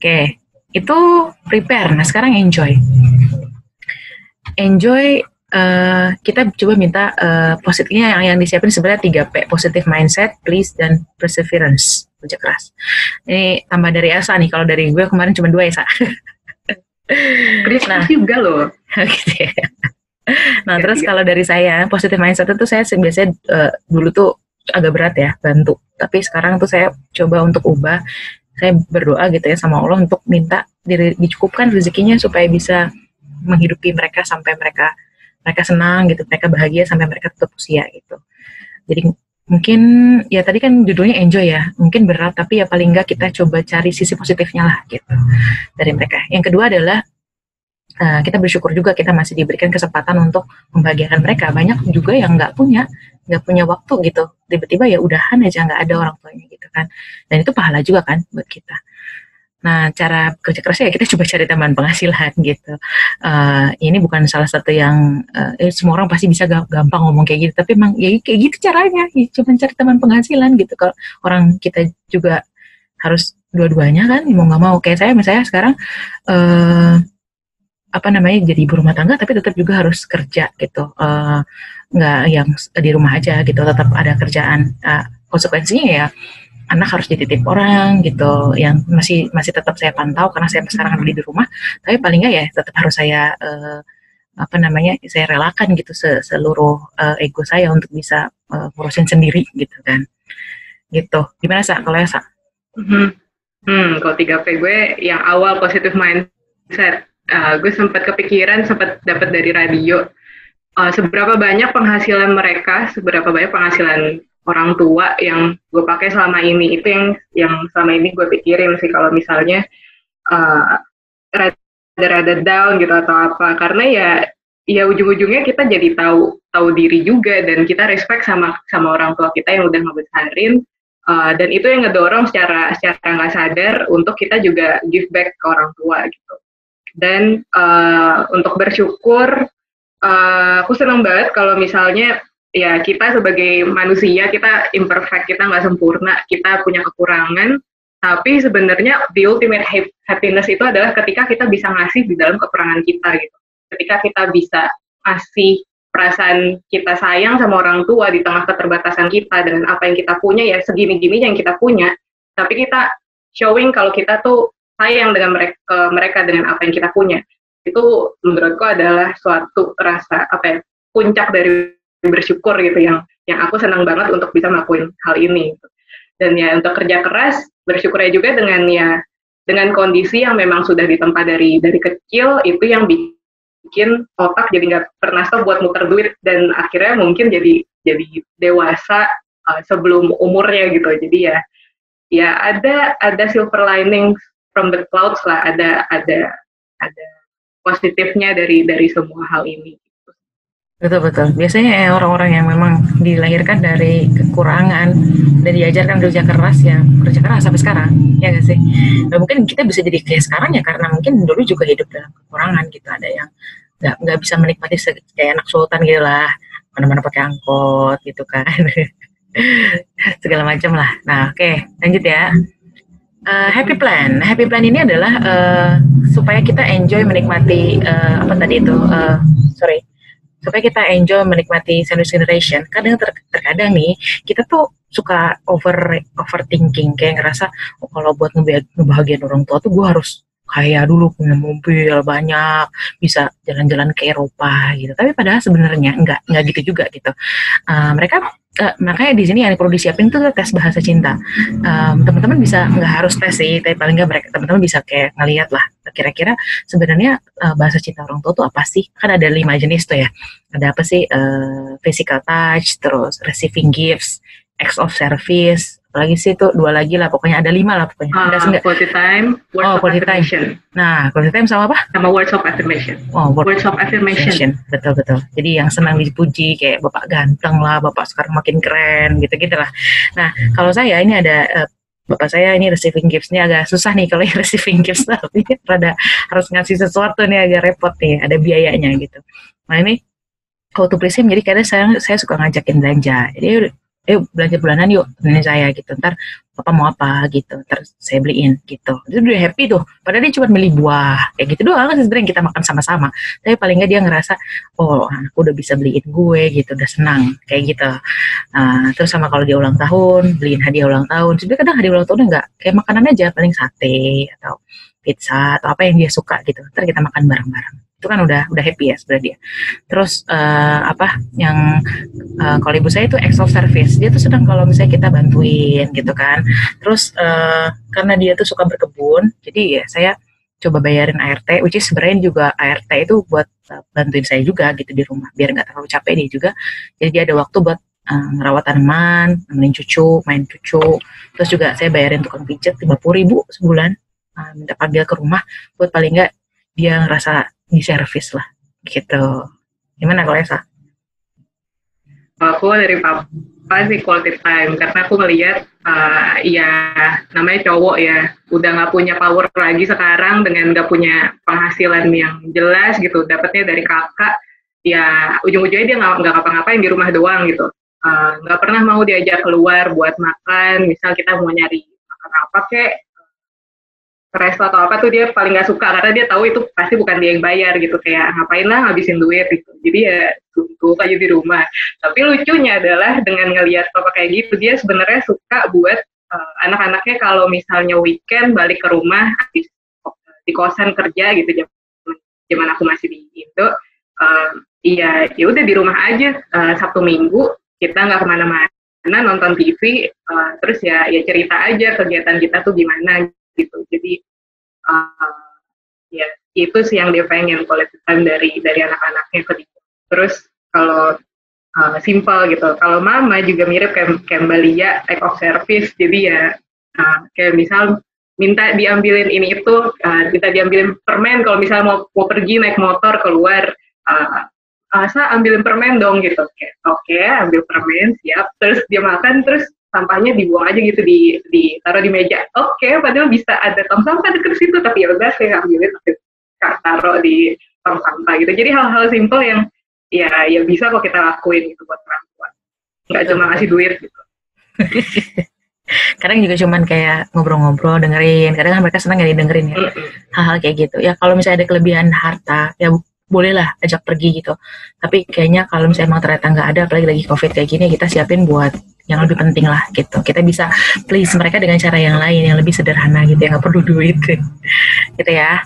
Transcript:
Oke, itu prepare. Nah sekarang enjoy. Enjoy. Kita coba minta positifnya yang disiapin sebenarnya 3P, positive mindset, please, dan perseverance, kerja keras. Ini tambah dari Elsa nih, kalau dari gue kemarin cuma 2 ya, Sa. Nah, juga loh. Gitu ya. Nah, terus kalau dari saya, positive mindset itu saya biasanya dulu tuh agak berat ya, bantu. Tapi sekarang tuh saya coba untuk ubah. Saya berdoa gitu ya sama Allah untuk minta dicukupkan rezekinya supaya bisa menghidupi mereka sampai mereka senang gitu, mereka bahagia sampai mereka tetap usia gitu. Jadi mungkin ya tadi kan judulnya enjoy ya, mungkin berat tapi ya paling enggak kita coba cari sisi positifnya lah gitu dari mereka. Yang kedua adalah kita bersyukur juga kita masih diberikan kesempatan untuk membahagiakan mereka. Banyak juga yang nggak punya waktu gitu, tiba-tiba ya udahan aja nggak ada orang tuanya gitu kan, dan itu pahala juga kan buat kita. Nah, cara kerja kerasnya ya kita coba cari tambahan penghasilan gitu. Ini bukan salah satu yang semua orang pasti bisa gampang ngomong kayak gitu, tapi emang ya kayak gitu caranya, ya, cuma cari tambahan penghasilan gitu. Kalau orang kita juga harus dua-duanya kan, mau nggak mau. Kayak saya misalnya sekarang jadi ibu rumah tangga, tapi tetap juga harus kerja gitu. Nggak yang di rumah aja gitu, tetap ada kerjaan. Konsekuensinya ya anak harus dititip orang gitu, yang masih tetap saya pantau karena saya sekarang di rumah, tapi paling nggak ya tetap harus saya saya relakan gitu seluruh ego saya untuk bisa ngurusin sendiri gitu kan. Gitu. Gimana Sa? Kalau ya Sa? Kalau 3P gue yang awal positive mindset, gue sempat kepikiran, sempat dapat dari radio, seberapa banyak penghasilan mereka, seberapa banyak penghasilan orang tua yang gue pakai selama ini. Itu yang selama ini gue pikirin sih, kalau misalnya rada down gitu atau apa, karena ya ujung-ujungnya kita jadi tahu diri juga, dan kita respect sama orang tua kita yang udah ngebesarin, dan itu yang ngedorong secara nggak sadar untuk kita juga give back ke orang tua gitu. Dan untuk bersyukur, aku senang banget kalau misalnya ya kita sebagai manusia, kita imperfect, kita nggak sempurna, kita punya kekurangan, tapi sebenarnya the ultimate happiness itu adalah ketika kita bisa ngasih di dalam kekurangan kita gitu. Ketika kita bisa ngasih perasaan kita sayang sama orang tua di tengah keterbatasan kita dengan apa yang kita punya, ya segini-gini yang kita punya, tapi kita showing kalau kita tuh sayang dengan mereka dengan apa yang kita punya. Itu menurutku adalah suatu rasa puncak dari bersyukur gitu, yang aku senang banget untuk bisa melakukan hal ini gitu. Dan ya untuk kerja keras, bersyukurnya juga dengan kondisi yang memang sudah ditempa dari kecil, itu yang bikin otak jadi nggak pernah stop buat muter duit, dan akhirnya mungkin jadi dewasa sebelum umurnya gitu. Jadi ya ada silver lining from the clouds lah, ada positifnya dari semua hal ini. Betul. Biasanya orang-orang yang memang dilahirkan dari kekurangan dan diajarkan kerja keras sampai sekarang, ya nggak sih? Dan mungkin kita bisa jadi kayak sekarang ya karena mungkin dulu juga hidup dalam kekurangan gitu. Ada yang nggak bisa menikmati kayak anak sultan gitu lah, mana-mana pakai angkot gitu kan, segala macam lah. Nah, oke, lanjut ya. Happy plan ini adalah supaya kita enjoy menikmati supaya kita enjoy menikmati sandwich generation. Terkadang nih kita tuh suka overthinking, kayak ngerasa kalau buat ngebahagiain orang tua tuh gue harus kaya dulu, punya mobil banyak, bisa jalan-jalan ke Eropa gitu. Tapi padahal sebenarnya enggak gitu juga gitu. Makanya di sini yang perlu disiapin tuh tes bahasa cinta. Teman-teman bisa, nggak harus tes sih, tapi paling nggak teman-teman bisa kayak ngeliat lah kira-kira sebenarnya bahasa cinta orang tua tuh apa sih. Kan ada 5 jenis tuh ya. Ada apa sih? Physical touch, terus receiving gifts, acts of service, apalagi sih tuh 2 lagi lah, pokoknya ada 5 lah pokoknya. Quality time, words of affirmation. Nah, quality time sama apa? Sama words of affirmation. Words of affirmation. Betul. Jadi yang senang dipuji, kayak bapak ganteng lah, bapak sekarang makin keren, gitu-gitu lah. Nah, kalau saya ini ada bapak saya ini receiving gifts-nya agak susah nih kalau yang receiving gifts, tapi rada harus ngasih sesuatu nih agak repot nih, ada biayanya gitu. Nah ini how to please him, jadi kadang saya suka ngajakin belanja. Jadi belanja bulanan yuk, temenin saya gitu, ntar papa mau apa gitu, ntar saya beliin gitu. Itu udah happy tuh, padahal dia cuma beli buah kayak gitu doang kan sebenarnya yang kita makan sama-sama, tapi paling nggak dia ngerasa oh anakku udah bisa beliin gue gitu, udah senang kayak gitu. Terus sama kalau dia ulang tahun, beliin hadiah ulang tahun. Sebenarnya kadang hadiah ulang tahunnya nggak kayak makanan aja, paling sate atau pizza atau apa yang dia suka gitu. Ntar kita makan bareng-bareng. Itu kan udah happy ya sebenarnya dia. Terus apa yang kalau ibu saya itu acts of service. Dia tuh senang kalau misalnya kita bantuin gitu kan. Terus karena dia tuh suka berkebun, jadi ya saya coba bayarin ART, which is sebenarnya juga ART itu buat bantuin saya juga gitu di rumah, biar nggak terlalu capek dia juga. Jadi dia ada waktu buat ngerawat tanaman, nemenin cucu, main cucu. Terus juga saya bayarin tukang pijet 50.000 sebulan, minta panggil ke rumah buat paling nggak dia ngerasa di servis lah gitu. Gimana kalau Esa? Aku dari papa sih quality time, karena aku ngelihat ya namanya cowok ya, udah nggak punya power lagi sekarang dengan nggak punya penghasilan yang jelas gitu, dapatnya dari kakak, ya ujung-ujungnya dia nggak ngapa-ngapain di rumah doang gitu. Nggak pernah mau diajak keluar buat makan, misal kita mau nyari makan apa kek, resto atau apa tuh dia paling nggak suka, karena dia tahu itu pasti bukan dia yang bayar gitu, kayak ngapain lah ngabisin duit gitu, jadi ya suntuk aja di rumah. Tapi lucunya adalah dengan ngelihat papa kayak gitu, dia sebenarnya suka buat anak-anaknya kalau misalnya weekend balik ke rumah di kosan kerja gitu, zaman aku masih di Indo, iya ya udah di rumah aja, Sabtu Minggu kita nggak kemana-mana, nonton TV, terus ya cerita aja kegiatan kita tuh gimana gitu. Jadi ya itu sih yang dia pengen, quality time dari anak-anaknya ke dia. Terus kalau simple gitu, kalau mama juga mirip kayak Mbak Lia, act of service. Jadi ya kayak misal minta diambilin ini itu, kita diambilin permen kalau misalnya mau pergi naik motor keluar, ambilin permen dong gitu. Oke, ambil permen, siap. Terus dia makan, terus sampahnya dibuang aja gitu, taruh di meja. Oke, padahal bisa ada tong sampah dekat situ, tapi ya udah saya ambilin, taruh di tong sampah gitu. Jadi hal-hal simple yang ya bisa kok kita lakuin gitu buat orang tua. Nggak cuma ngasih duit gitu. Kadang juga cuman kayak ngobrol-ngobrol, dengerin. Kadang kan mereka senang ya didengerin ya. Hal-hal kayak gitu. Ya kalau misalnya ada kelebihan harta, ya bolehlah ajak pergi gitu. Tapi kayaknya kalau misalnya emang ternyata nggak ada, apalagi lagi COVID kayak gini, kita siapin buat yang lebih penting lah gitu. Kita bisa please mereka dengan cara yang lain, yang lebih sederhana gitu, yang nggak perlu duit gitu ya.